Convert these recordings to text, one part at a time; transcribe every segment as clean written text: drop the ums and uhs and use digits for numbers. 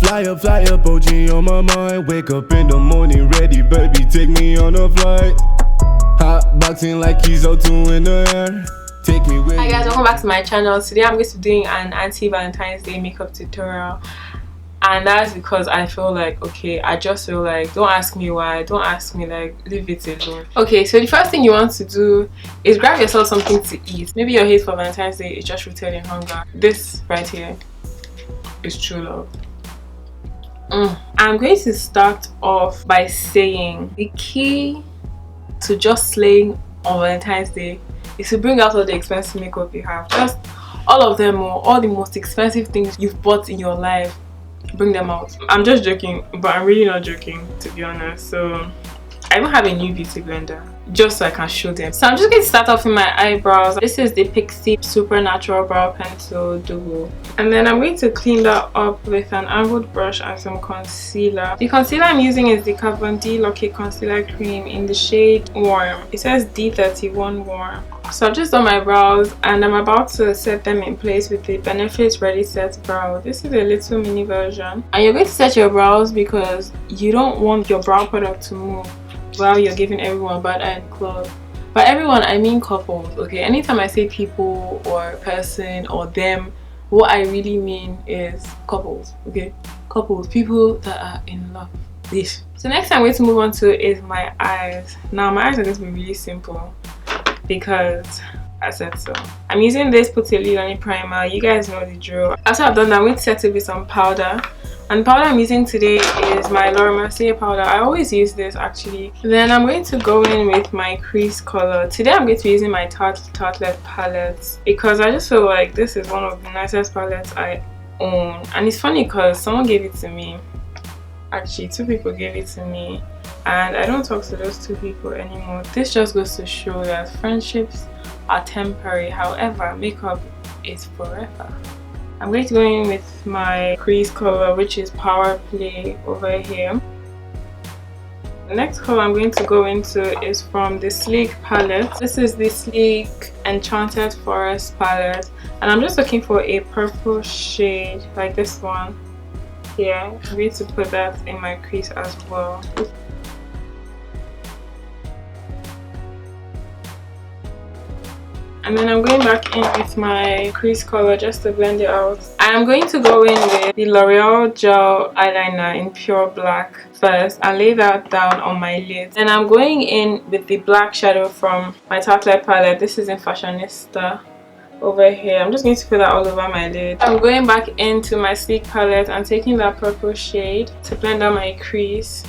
Fly up, OG on my mind. Wake up in the morning, ready, baby, take me on a flight. Hot boxing like he's O2 in the air. Take me with. Hi guys, welcome back to my channel. Today I'm going to be doing an anti-Valentine's Day makeup tutorial. And that's because I feel like, okay, I just feel like, don't ask me why, don't ask me, like, leave it alone. Okay, so the first thing you want to do is grab yourself something to eat. Maybe your hate for Valentine's Day is just rooted in hunger. This right here is true love. I'm going to start off by saying the key to just slaying on Valentine's Day is to bring out all the expensive makeup you have. Just all of them, or all the most expensive things you've bought in your life. Bring them out. I'm just joking, but I'm really not joking, to be honest. So I even have a new beauty blender just so I can show them. So I'm just going to start off with my eyebrows. This is the Pixie Supernatural Brow Pencil Duo, and then I'm going to clean that up with an angled brush and some concealer. The concealer I'm using is the Carbon D Lock-It Concealer Cream in the shade Warm. It says D31 Warm. So I've just done my brows and I'm about to set them in place with the Benefit Ready Set Brow. This is a little mini version, and you're going to set your brows because you don't want your brow product to move while you're giving everyone bad eye and club. By everyone I mean couples, okay? Anytime I say people or person or them, what I really mean is couples, okay? Couples, people that are in love. This. So next I'm going to move on to is my eyes. Now my eyes are going to be really simple because I said so. I'm using this Put a Lid On It primer. You guys know the drill. After I've done that, I'm going to set it with some powder. And the powder I'm using today is my Laura Mercier powder. I always use this actually. Then I'm going to go in with my crease color. Today I'm going to be using my Tartelette palette because I just feel like this is one of the nicest palettes I own. And it's funny because someone gave it to me. Actually, two people gave it to me. And I don't talk to those two people anymore. This just goes to show that friendships are temporary. However, makeup is forever. I'm going to go in with my crease color, which is Power Play over here. The next color I'm going to go into is from the Sleek palette. This is the Sleek Enchanted Forest palette. And I'm just looking for a purple shade like this one here. I'm going to put that in my crease as well. And then I'm going back in with my crease color just to blend it out. I'm going to go in with the L'Oreal Gel Eyeliner in Pure Black first and lay that down on my lid. Then I'm going in with the black shadow from my Tartelette palette. This is in Fashionista over here. I'm just going to put that all over my lid. I'm going back into my Sleek palette and taking that purple shade to blend out my crease.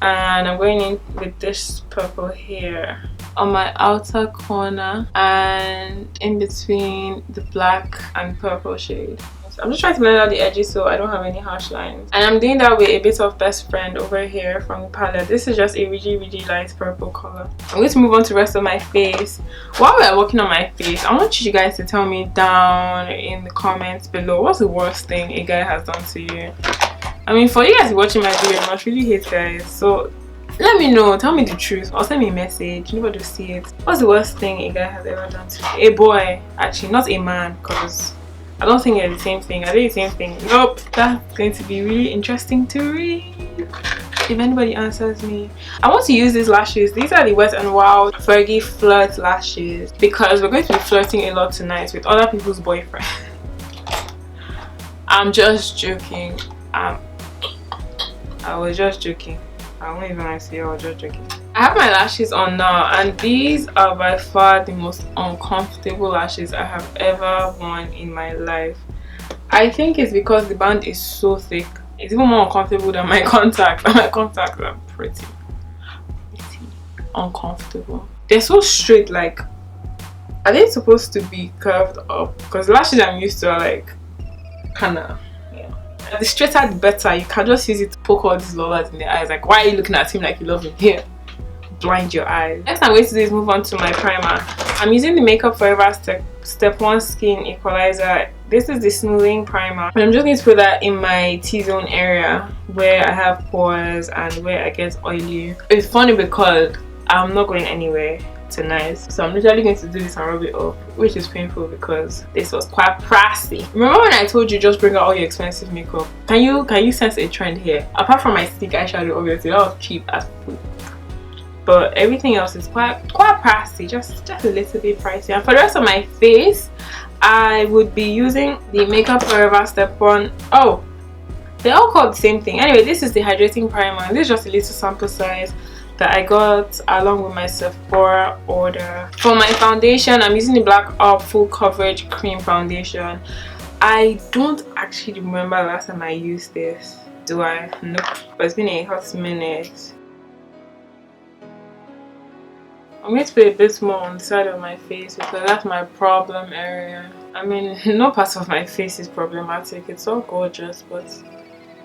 And I'm going in with this purple here on my outer corner and in between the black and purple shade. So I'm just trying to blend out the edges so I don't have any harsh lines. And I'm doing that with a bit of Best Friend over here from the palette. This is just a really light purple color. I'm going to move on to the rest of my face. While we're working on my face, I want you guys to tell me down in the comments below, what's the worst thing a guy has done to you? I mean, for you guys watching my video, I must really hate guys. So let me know, tell me the truth, or send me a message. Nobody will see it. What's the worst thing a guy has ever done to you? A boy, actually, not a man, because I don't think they're the same thing. Are they the same thing? Nope. That's going to be really interesting to read if anybody answers me. I want to use these lashes. These are the Wet n Wild Fergie Flirt lashes because we're going to be flirting a lot tonight with other people's boyfriends. I'm just joking. I was just joking. I won't even lie to you, I was just joking. I have my lashes on now, and these are by far the most uncomfortable lashes I have ever worn in my life. I think it's because the band is so thick. It's even more uncomfortable than my contacts. And my contacts are pretty uncomfortable. They're so straight, like, are they supposed to be curved up? Because lashes I'm used to are like, kinda, the straighter the better. You can just use it to poke all these lovers in the eyes. Like, why are you looking at him like you love him? Here, blind your eyes. Next I'm going to do is move on to my primer. I'm using the Makeup Forever Step 1 Skin Equalizer. This is the smoothing primer, and I'm just going to put that in my T-zone area where I have pores and where I get oily. It's funny because I'm not going anywhere. to nice. So I'm literally going to do this and rub it off, which is painful because this was quite pricey. Remember when I told you just bring out all your expensive makeup? Can you sense a trend here? Apart from my stick eyeshadow, obviously that was cheap as food, but everything else is quite pricey, just a little bit pricey. And for the rest of my face, I would be using the Makeup Forever Step 1. Oh, they're all called the same thing. Anyway, this is the hydrating primer, and this is just a little sample size that I got along with my Sephora order. For my foundation, I'm using the Black Up Full Coverage Cream Foundation. I don't actually remember the last time I used this. Do I? Nope. But it's been a hot minute. I'm going to put a bit more on the side of my face because that's my problem area. I mean, no part of my face is problematic. It's all gorgeous, but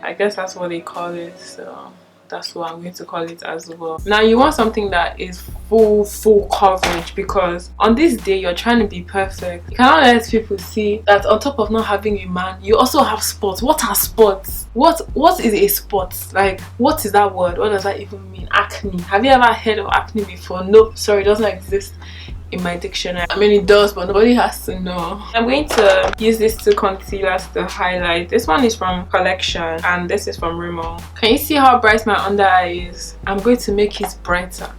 I guess that's what they call it, so that's what I'm going to call it as well. Now you want something that is full coverage, because on this day you're trying to be perfect. You cannot let people see that on top of not having a man, you also have spots. What are spots? What is a spot? Like, what is that word? What does that even mean? Acne. Have you ever heard of acne before? Nope, sorry, it doesn't exist in my dictionary. I mean, it does, but nobody has to know. I'm going to use these two concealers to highlight. This one is from Collection and this is from Rimmel. Can you see how bright my under eye is? I'm going to make it brighter,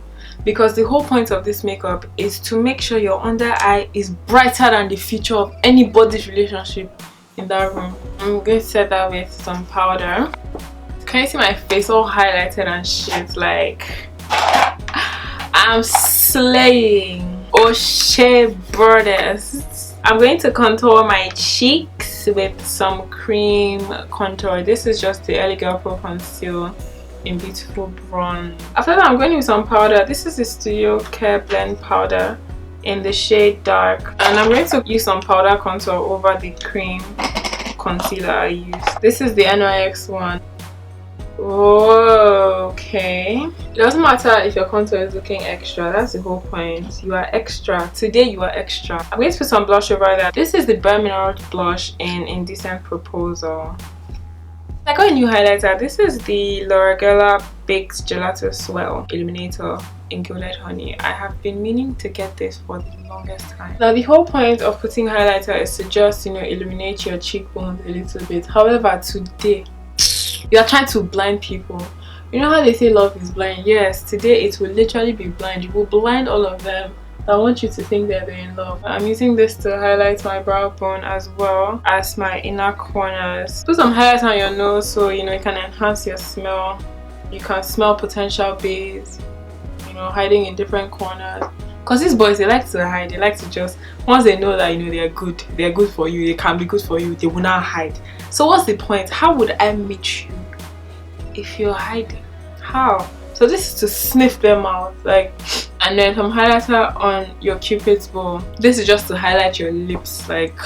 because the whole point of this makeup is to make sure your under eye is brighter than the future of anybody's relationship in that room. I'm going to set that with some powder. Can you see my face all highlighted and shit? Like, I'm slaying. O'Shea brothers. I'm going to contour my cheeks with some cream contour. This is just the Early Girl Pro Conceal in Beautiful Bronze. After that, I'm going with some powder. This is the Studio Care Blend powder in the shade Dark, and I'm going to use some powder contour over the cream concealer I used. This is the NYX one. Whoa, okay. It doesn't matter if your contour is looking extra. That's the whole point. You are extra. Today you are extra. I'm going to put some blush over that. This is the Bare Minerals blush in Indecent Proposal. I got a new highlighter. This is the Laura Geller Baked Gelato Swell Illuminator in Gilded Honey. I have been meaning to get this for the longest time. Now the whole point of putting highlighter is to just, you know, illuminate your cheekbones a little bit. However, today you are trying to blind people. You know how they say love is blind? Yes, today it will literally be blind. You will blind all of them. I want you to think that they're in love. I'm using this to highlight my brow bone as well as my inner corners. Put some highlight on your nose so you know it can enhance your smell. You can smell potential bays, you know, hiding in different corners. Because these boys, they like to hide. They like to just, once they know that, you know, they're good for you, they can be good for you, they will not hide. So what's the point? How would I meet you if you're hiding? How? So this is to sniff them out, like, and then some highlighter on your Cupid's bow. This is just to highlight your lips. Like,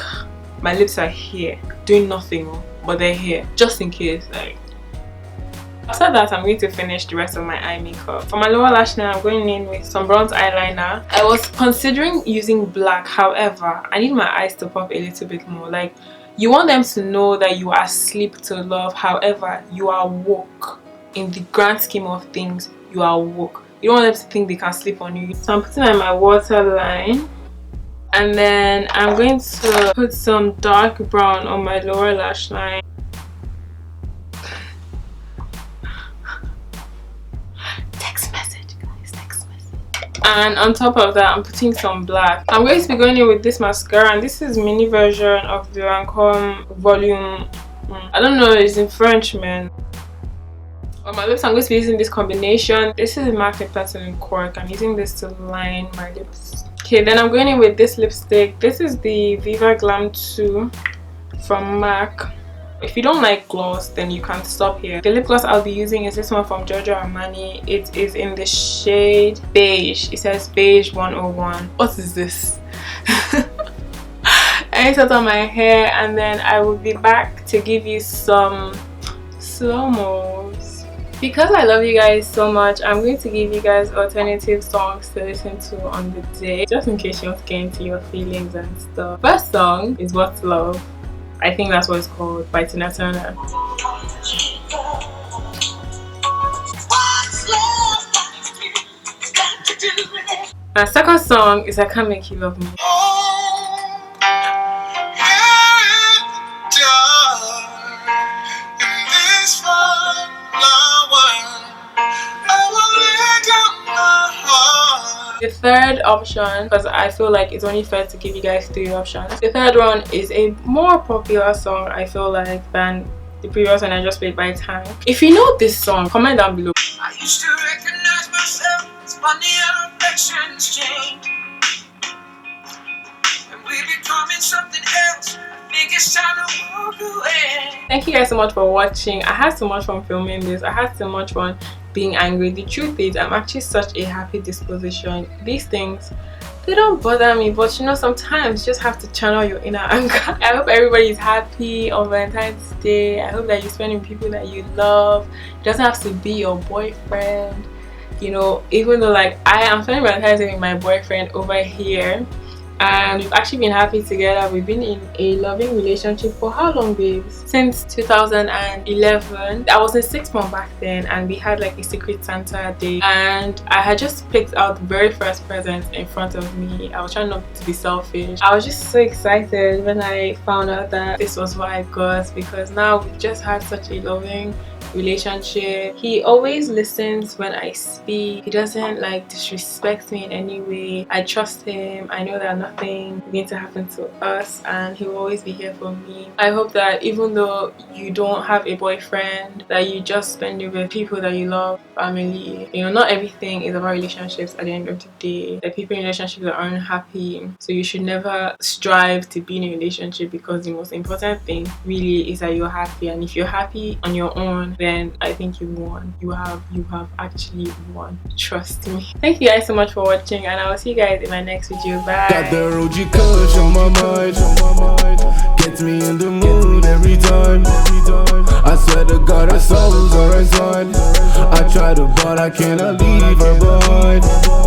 my lips are here doing nothing, but they're here just in case. Like, after that, I'm going to finish the rest of my eye makeup. For my lower lash line, I'm going in with some bronze eyeliner. I was considering using black, however, I need my eyes to pop a little bit more. Like, you want them to know that you are asleep to love, however, you are woke. In the grand scheme of things, you are woke. You don't want them to think they can sleep on you. So I'm putting on my waterline, and then I'm going to put some dark brown on my lower lash line. Text message, guys, text message. And on top of that, I'm putting some black. I'm going to be going in with this mascara, and this is mini version of the Lancome Volume. I don't know, it's in French, man. On my lips, I'm going to be using this combination. This is MAC Lip Platinum Cork. I'm using this to line my lips. Okay, then I'm going in with this lipstick. This is the Viva Glam 2 from MAC. If you don't like gloss, then you can stop here. The lip gloss I'll be using is this one from Giorgio Armani. It is in the shade Beige. It says Beige 101. What is this? I set on my hair, and then I will be back to give you some slow-mos. Because I love you guys so much, I'm going to give you guys alternative songs to listen to on the day, just in case you want to get into your feelings and stuff. First song is What's Love. I think that's what it's called, by Tina Turner. My second song is I Can't Make You Love Me. The third option, because I feel like it's only fair to give you guys 3 options. The third one is a more popular song, I feel like, than the previous one I just played by Time. If you know this song, comment down below. I used to recognize myself, it's funny how affections change. And we're becoming something else. I think it's time to walk away. Thank you guys so much for watching. I had so much fun filming this. I had so much fun being angry. The truth is, I'm actually such a happy disposition. These things, they don't bother me, but you know, sometimes you just have to channel your inner anger. I hope everybody is happy on Valentine's Day. I hope that you spend with people that you love. It doesn't have to be your boyfriend, you know, even though like I am spending Valentine's Day with my boyfriend over here, and we've actually been happy together. We've been in a loving relationship for how long, babes? Since 2011. I was in 6th month back then, and we had like a secret Santa day, and I had just picked out the very first present in front of me. I was trying not to be selfish. I was just so excited when I found out that this was what I got, because now we've just had such a loving relationship. He always listens when I speak. He doesn't like disrespect me in any way. I trust him. I know that nothing is going to happen to us, and he will always be here for me. I hope that even though you don't have a boyfriend, that you just spend it with people that you love, family. You know, not everything is about relationships at the end of the day. There are people in relationships that aren't happy, so you should never strive to be in a relationship, because the most important thing really is that you're happy. And if you're happy on your own, then I think you won. You have actually won. Trust me. Thank you guys so much for watching, and I will see you guys in my next video. Bye. Got the OG kush on my mind. Gets me in the mood every time. I swear to God, our souls are entwined. I try to, but I cannot leave her behind.